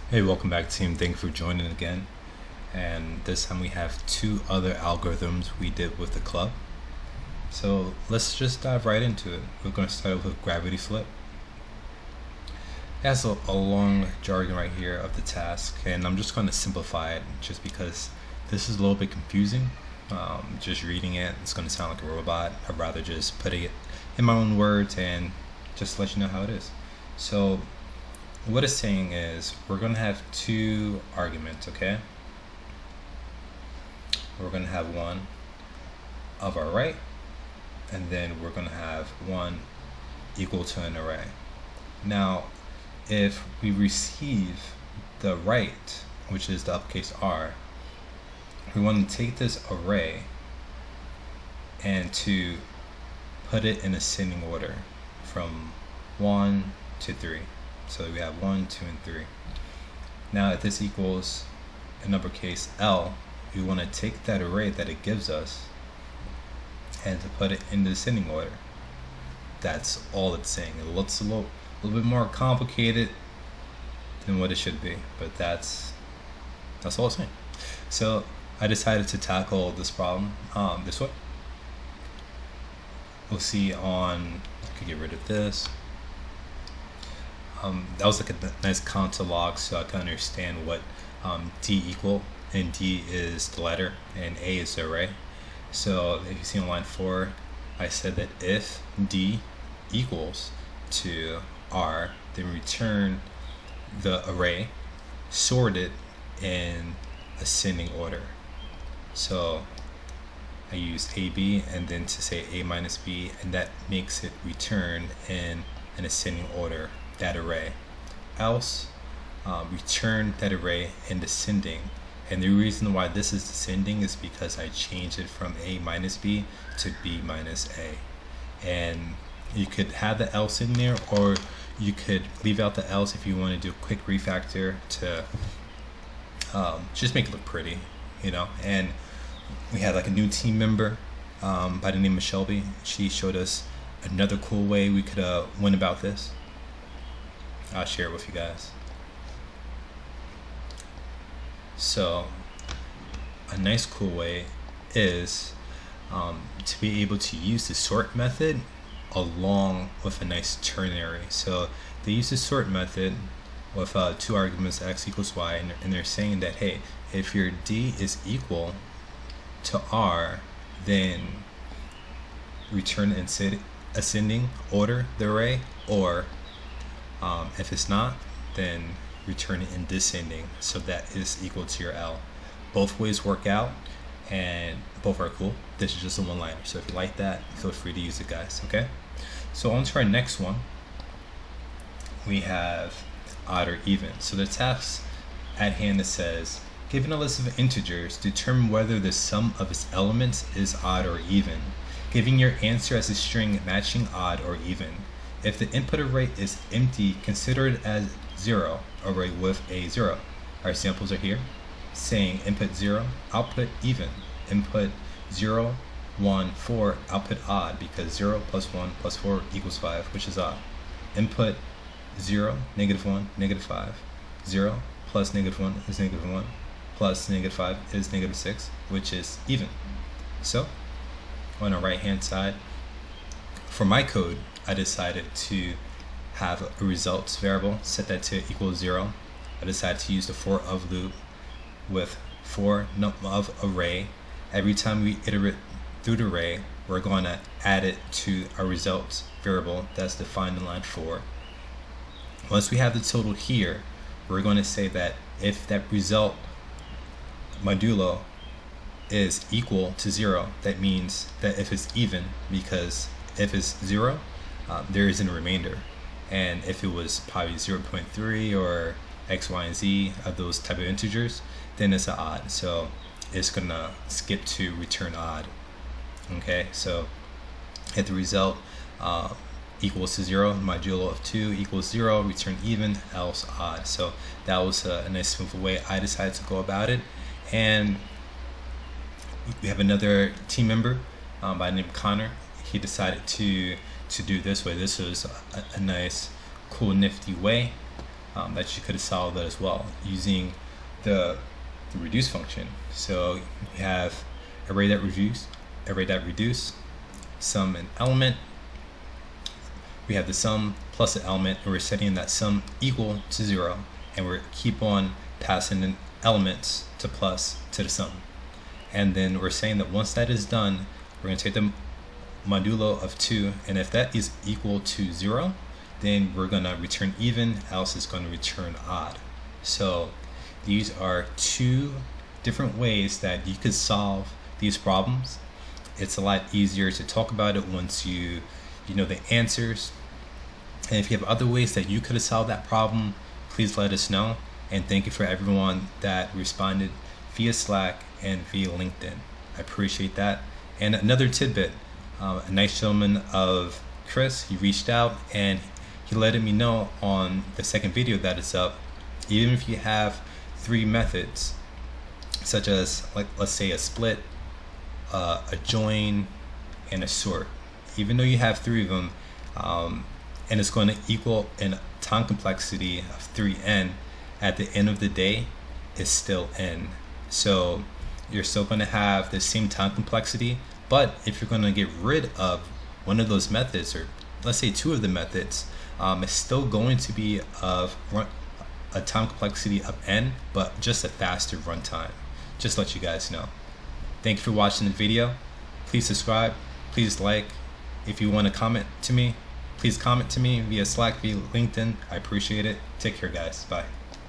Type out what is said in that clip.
Hey, welcome back, team. Thank you for joining again. And this time we have two other algorithms we did with the club. So let's just dive right into it. We're going to start with gravity flip. It has a long jargon right here of the task, and I'm just going to simplify it just because this is a little bit confusing. Just reading it, it's going to sound like a robot. I'd rather just put it in my own words and just let you know how it is. So what it's saying is we're going to have two arguments, okay? We're going to have one of our right, and then we're going to have one equal to an array. Now, if we receive the right, which is the uppercase R, we want to take this array and to put it in ascending order from 1 to 3. So we have 1, 2, and 3. Now if this equals an uppercase L, we want to take that array that it gives us and to put it in the ascending order. That's all it's saying. It looks a little bit more complicated than what it should be, but that's all it's saying. So I decided to tackle this problem this way. We'll see on, I could get rid of this. That was like a nice console log, so I can understand what D equal, and D is the letter and A is the array. So if you see on line 4, I said that if D equals to R, then return the array sorted in ascending order. So I used AB and then to say A minus B, and that makes it return in an ascending order, that array. Else, return that array in descending. And the reason why this is descending is because I changed it from A minus B to B minus A. And you could have the else in there, or you could leave out the else if you want to do a quick refactor to just make it look pretty, you know. And we had like a new team member by the name of Shelby. She showed us another cool way we could went about this. I'll share it with you guys. So a nice cool way is to be able to use the sort method along with a nice ternary. So they use the sort method with two arguments, x equals y, and they're saying that, hey, if your D is equal to R, then return in ascending order the array, or if it's not, then return it in descending, so that is equal to your L. Both ways work out and both are cool. This is just a one-liner, so if you like that, feel free to use it, guys. Okay, so on to our next one. We have odd or even. So the task at hand, it says, given a list of integers, determine whether the sum of its elements is odd or even, giving your answer as a string matching odd or even. If the input array is empty, consider it as 0 array with a 0. Our examples are here, saying input 0, output even, input 0, 1, 4, output odd, because 0 plus 1 plus 4 equals 5, which is odd. Input 0, negative 1, negative 5. 0 plus negative 1 is negative 1, plus negative 5 is negative 6, which is even. So on the right hand side, for my code, I decided to have a results variable, set that to equal 0. I decided to use the for of loop with for of array. Every time we iterate through the array, we're going to add it to our results variable that's defined in line 4. Once we have the total here, we're going to say that if that result modulo is equal to 0, that means that if it's even, because if it's 0, there isn't a remainder, and if it was probably 0.3 or x, y, and z of those type of integers, then it's an odd, so it's gonna skip to return odd. Okay, so if the result equals to 0, modulo of 2 equals 0, return even, else odd. So that was a nice simple way I decided to go about it. And we have another team member by the name of Connor. He decided to do this way. This was a nice, cool, nifty way that you could have solved that as well using the reduce function. So you have array that reduce, sum and element. We have the sum plus the element, and we're setting that sum equal to 0, and we keep on passing in elements to plus to the sum. And then we're saying that once that is done, we're going to take the modulo of 2, and if that is equal to 0, then we're going to return even, else it's going to return odd. So these are two different ways that you could solve these problems. It's a lot easier to talk about it once you know the answers. And if you have other ways that you could have solved that problem, please let us know. And thank you for everyone that responded via Slack and via LinkedIn. I appreciate that. And another tidbit, a nice gentleman of Chris, he reached out and he let me know on the second video that is up, even if you have 3 methods, such as, like, let's say a split, a join, and a sort, even though you have 3 of them, and it's going to equal in time complexity of 3n, at the end of the day is still n. So you're still going to have the same time complexity, but if you're going to get rid of one of those methods, or let's say 2 of the methods, it's still going to be of a time complexity of n, but just a faster runtime. Just to let you guys know. Thank you for watching the video. Please subscribe, please like. If you want to comment to me, please comment to me via Slack, via LinkedIn. I appreciate it. Take care, guys. Bye.